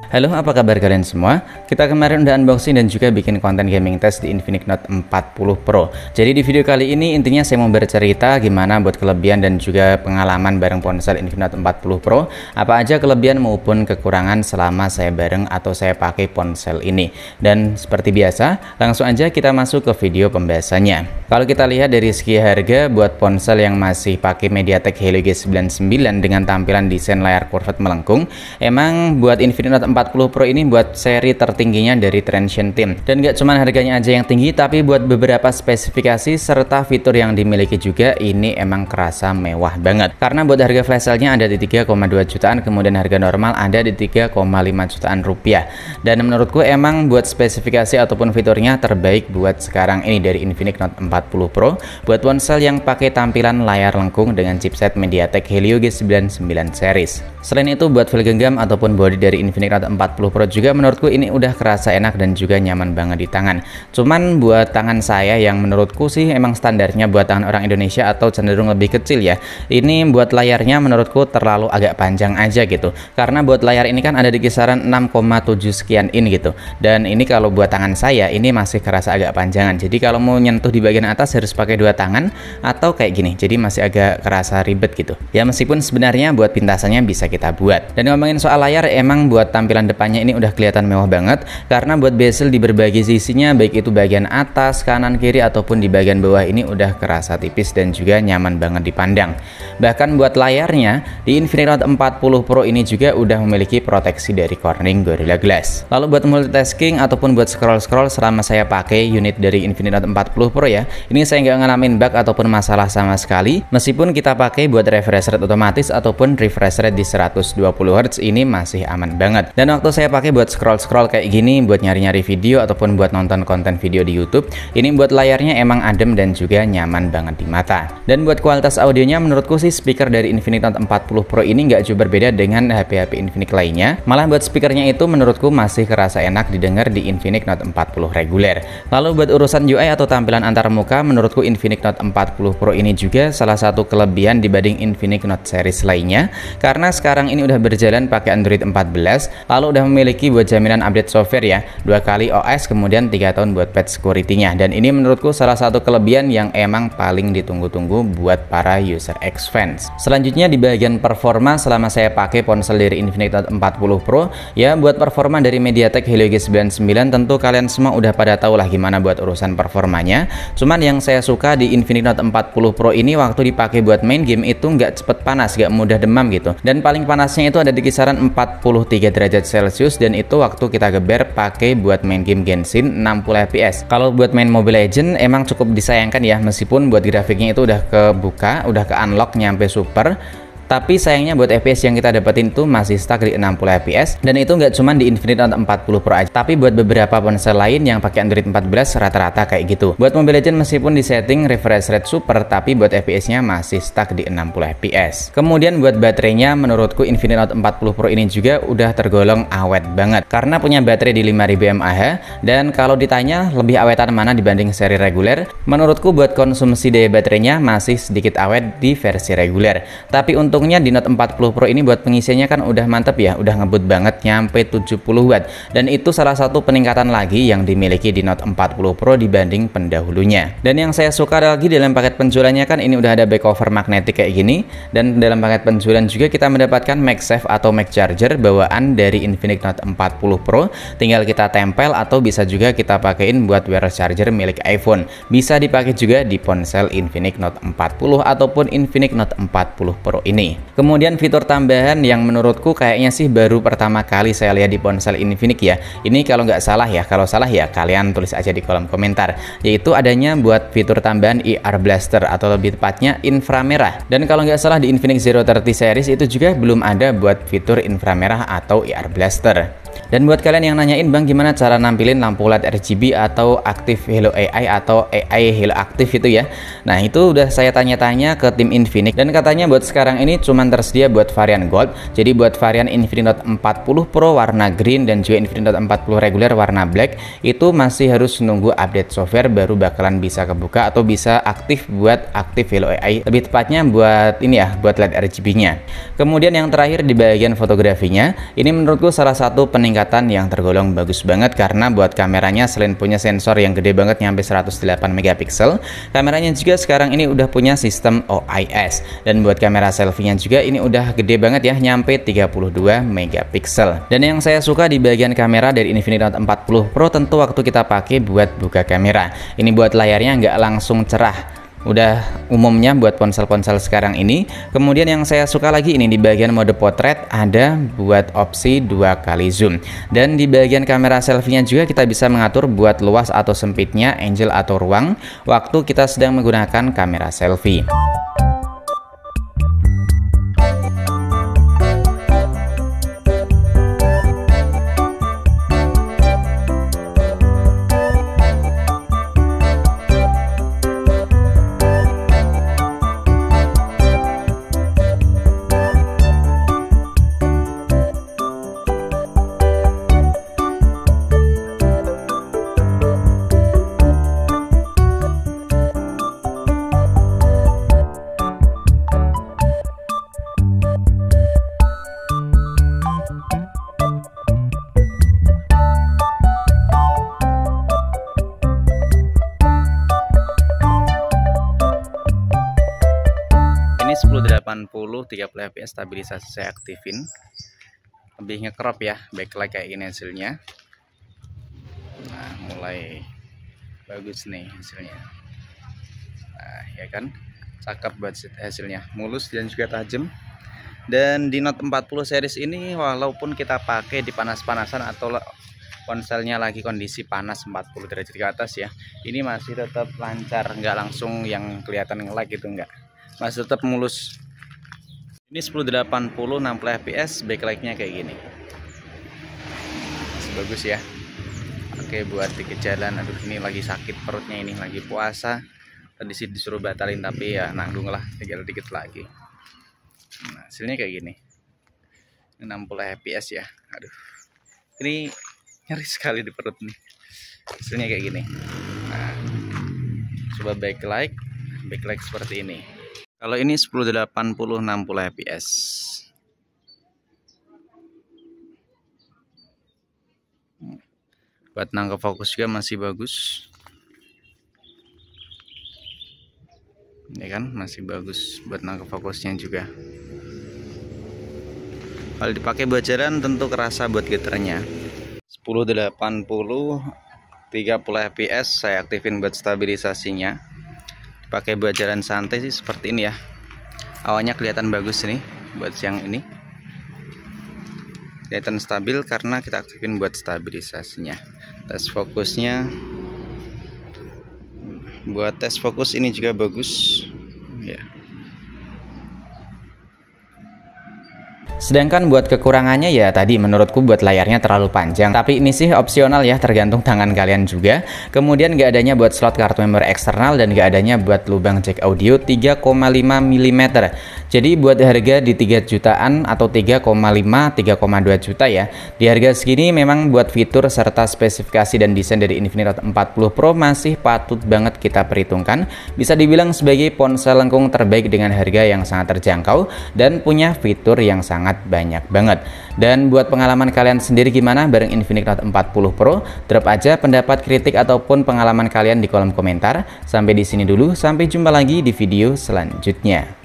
Halo, apa kabar kalian semua? Kita kemarin udah unboxing dan juga bikin konten gaming test di Infinix Note 40 Pro. Jadi di video kali ini intinya saya mau bercerita gimana buat kelebihan dan juga pengalaman bareng ponsel Infinix Note 40 Pro. Apa aja kelebihan maupun kekurangan selama saya bareng atau saya pakai ponsel ini. Dan seperti biasa, langsung aja kita masuk ke video pembahasannya. Kalau kita lihat dari segi harga buat ponsel yang masih pakai MediaTek Helio G99 dengan tampilan desain layar curved melengkung, emang buat Infinix Note 40 Pro ini buat seri tertingginya dari Transsion Team. Dan gak cuma harganya aja yang tinggi, tapi buat beberapa spesifikasi serta fitur yang dimiliki juga ini emang kerasa mewah banget. Karena buat harga flash sale-nya ada di 3,2 jutaan, kemudian harga normal ada di 3,5 jutaan rupiah. Dan menurutku emang buat spesifikasi ataupun fiturnya terbaik buat sekarang ini dari Infinix Note 40 Pro buat ponsel yang pakai tampilan layar lengkung dengan chipset MediaTek Helio G99 series. Selain itu buat feel genggam ataupun body dari Infinix Note 40 Pro juga menurutku ini udah kerasa enak dan juga nyaman banget di tangan. Cuman buat tangan saya yang menurutku sih emang standarnya buat tangan orang Indonesia atau cenderung lebih kecil ya. Ini buat layarnya menurutku terlalu agak panjang aja gitu. Karena buat layar ini kan ada di kisaran 6,7 sekian in gitu. Dan ini kalau buat tangan saya ini masih kerasa agak panjangan. Jadi kalau mau nyentuh di bagian atas harus pakai dua tangan atau kayak gini. Jadi masih agak kerasa ribet gitu. Ya meskipun sebenarnya buat pintasannya bisa kita buat. Dan ngomongin soal layar, emang buat tampilan depannya ini udah kelihatan mewah banget karena buat bezel di berbagai sisinya baik itu bagian atas, kanan, kiri ataupun di bagian bawah ini udah kerasa tipis dan juga nyaman banget dipandang. Bahkan buat layarnya di Infinix Note 40 Pro ini juga udah memiliki proteksi dari Corning Gorilla Glass. Lalu buat multitasking ataupun buat scroll-scroll selama saya pakai unit dari Infinix Note 40 Pro ya, ini saya nggak ngalamin bug ataupun masalah sama sekali meskipun kita pakai buat refresh rate otomatis ataupun refresh rate di 120 Hz ini masih aman banget. Dan waktu saya pakai buat scroll-scroll kayak gini buat nyari-nyari video ataupun buat nonton konten video di YouTube, ini buat layarnya emang adem dan juga nyaman banget di mata. Dan buat kualitas audionya menurutku sih speaker dari Infinix Note 40 Pro ini nggak jauh berbeda dengan HP-HP Infinix lainnya. Malah buat speakernya itu menurutku masih kerasa enak didengar di Infinix Note 40 reguler. Lalu buat urusan UI atau tampilan antar muka, menurutku Infinix Note 40 Pro ini juga salah satu kelebihan dibanding Infinix Note series lainnya karena sekarang ini udah berjalan pakai Android 14, lalu udah memiliki buat jaminan update software ya, 2 kali OS kemudian 3 tahun buat patch security-nya. Dan ini menurutku salah satu kelebihan yang emang paling ditunggu-tunggu buat para user X fans. Selanjutnya di bagian performa selama saya pakai ponsel dari Infinix Note 40 Pro ya, buat performa dari MediaTek Helio G99 tentu kalian semua udah pada tahu lah gimana buat urusan performanya. Cuman yang saya suka di Infinix Note 40 Pro ini waktu dipakai buat main game itu nggak cepet panas, nggak mudah demam gitu. Dan paling panasnya itu ada di kisaran 43 derajat Celcius dan itu waktu kita geber pakai buat main game Genshin 60 fps. Kalau buat main Mobile Legends emang cukup disayangkan ya, meskipun buat grafiknya itu udah kebuka, udah ke unlock nyampe super. Tapi sayangnya buat FPS yang kita dapetin tuh masih stuck di 60 fps, dan itu nggak cuma di Infinix Note 40 Pro aja, tapi buat beberapa ponsel lain yang pakai Android 14 rata-rata kayak gitu. Buat Mobile Legends meskipun di setting refresh rate super, tapi buat FPS-nya masih stuck di 60 fps. Kemudian buat baterainya menurutku Infinix Note 40 Pro ini juga udah tergolong awet banget karena punya baterai di 5000 mAh, dan kalau ditanya lebih awetan mana dibanding seri reguler, menurutku buat konsumsi daya baterainya masih sedikit awet di versi reguler. Tapi untungnya di Note 40 Pro ini buat pengisiannya kan udah mantep ya, udah ngebut banget nyampe 70 watt, dan itu salah satu peningkatan lagi yang dimiliki di Note 40 Pro dibanding pendahulunya. Dan yang saya suka lagi dalam paket penjualannya kan ini udah ada back cover magnetik kayak gini, dan dalam paket penjualan juga kita mendapatkan MagSafe atau Mag Charger bawaan dari Infinix Note 40 Pro, tinggal kita tempel atau bisa juga kita pakein buat wireless charger milik iPhone. Bisa dipakai juga di ponsel Infinix Note 40 ataupun Infinix Note 40 Pro ini. Kemudian fitur tambahan yang menurutku kayaknya sih baru pertama kali saya lihat di ponsel Infinix ya. Ini kalau nggak salah ya, kalau salah ya kalian tulis aja di kolom komentar. Yaitu adanya buat fitur tambahan IR Blaster atau lebih tepatnya inframerah. Dan kalau nggak salah di Infinix Zero 30 series itu juga belum ada buat fitur inframerah atau IR Blaster. Dan buat kalian yang nanyain, bang gimana cara nampilin lampu LED RGB atau aktif Hello AI atau AI Hello aktif itu ya. Nah itu udah saya tanya-tanya ke tim Infinix, dan katanya buat sekarang ini cuman tersedia buat varian Gold. Jadi buat varian Infinix Note 40 Pro warna green dan juga Infinix Note 40 reguler warna black itu masih harus nunggu update software baru bakalan bisa kebuka atau bisa aktif buat aktif Hello AI, lebih tepatnya buat ini ya, buat LED RGB nya. Kemudian yang terakhir di bagian fotografinya, ini menurutku salah satu peningkatan peningkatan yang tergolong bagus banget, karena buat kameranya selain punya sensor yang gede banget nyampe 108 megapiksel, kameranya juga sekarang ini udah punya sistem OIS, dan buat kamera selfie-nya juga ini udah gede banget ya, nyampe 32 megapiksel. Dan yang saya suka di bagian kamera dari Infinix Note 40 Pro, tentu waktu kita pakai buat buka kamera, ini buat layarnya nggak langsung cerah, udah umumnya buat ponsel-ponsel sekarang ini. Kemudian yang saya suka lagi ini di bagian mode potret ada buat opsi 2 kali zoom, dan di bagian kamera selfie-nya juga kita bisa mengatur buat luas atau sempitnya, angle atau ruang waktu kita sedang menggunakan kamera selfie. Ini 1080 30 fps stabilisasi saya aktifin, lebih nge-crop ya, backlight kayak gini hasilnya. Nah, mulai bagus nih hasilnya. Nah, ya kan, cakep buat hasilnya, mulus dan juga tajam. Dan di Note 40 series ini walaupun kita pakai di panas-panasan atau ponselnya lagi kondisi panas 40 derajat ke atas ya, ini masih tetap lancar, nggak langsung yang kelihatan nge-lag gitu, enggak, masih tetap mulus. Ini 1080 60 fps, backlightnya kayak gini, masih bagus ya. Oke, buat di jalan, aduh ini lagi sakit perutnya, ini lagi puasa, tadi sih disuruh batalin tapi ya nanggung lah, tinggal dikit lagi. Nah, hasilnya kayak gini, 60 fps ya. Aduh, ini nyeri sekali di perut nih, hasilnya kayak gini. Nah, coba backlight seperti ini. Kalau ini 1080 60 fps. Buat nangkep fokus juga masih bagus. Ini kan masih bagus buat nangkep fokusnya juga. Kalau dipakai buat jalan tentu kerasa buat getarnya. 1080 30 fps saya aktifin buat stabilisasinya. Pakai buat jalan santai sih seperti ini ya, awalnya kelihatan bagus nih buat siang ini, kelihatan stabil karena kita aktifin buat stabilisasinya. Tes fokusnya, buat tes fokus ini juga bagus ya. Sedangkan buat kekurangannya ya tadi menurutku buat layarnya terlalu panjang, tapi ini sih opsional ya, tergantung tangan kalian juga. Kemudian nggak adanya buat slot kartu memori eksternal, dan nggak adanya buat lubang jack audio 3,5 mm. Jadi buat harga di 3 jutaan atau 3,5 3,2 juta ya, di harga segini memang buat fitur serta spesifikasi dan desain dari Infinix Note 40 Pro masih patut banget kita perhitungkan. Bisa dibilang sebagai ponsel lengkung terbaik dengan harga yang sangat terjangkau dan punya fitur yang sangat banyak banget. Dan buat pengalaman kalian sendiri gimana bareng Infinix Note 40 Pro? Drop aja pendapat, kritik ataupun pengalaman kalian di kolom komentar. Sampai di sini dulu, sampai jumpa lagi di video selanjutnya.